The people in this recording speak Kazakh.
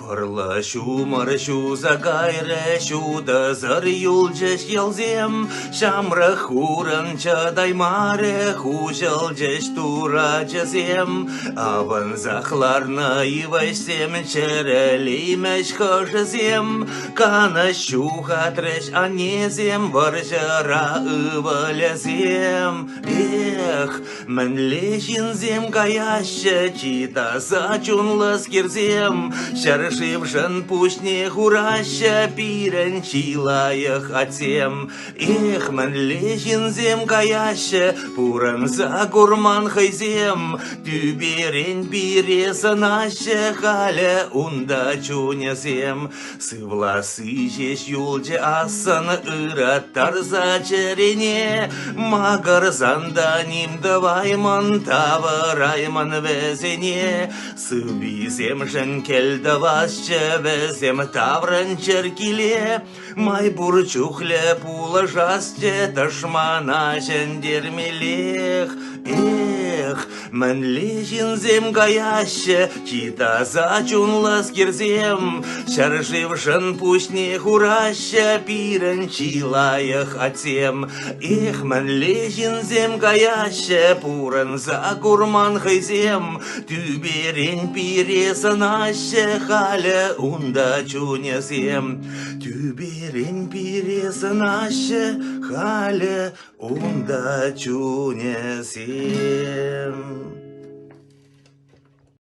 Пырлашу, маршу, загайрешу, да зар юлжеш елзем, шамра хуран чадай маре, хужалжеш тура жазем, аван захларна ивайсем, черелимеш хожазем, канашу хатреш анезем, варжара ывалязем. Эх, мен лежинзем каяще, чита зачунлас кирзем, Шаршившан пусть не хураща, пиренчилаях отсем. Эх, мен лежинзем каяще, пуран за гурман хайзем, тюберень биресанаще, халя унда чунязем. Сывласы жеш юлже асан, ыраттар за черене, магар занданим давайман, таварайман везене, сывизем женкель давасче везем тавран черкиле, май бурчухле пулажасте, ташмана жендермелех. Эх, мен лежинзем гаяще, чита зачунлас кирзем, шаршившан пусть не хураще, пиренчилаях отсем. Эх, мен лежинзем гаяще, пуран за гурман хайзем, тюберень пиресанаще, халя унда чунязем. Тюберень пиресанаще, халя унда чунязем.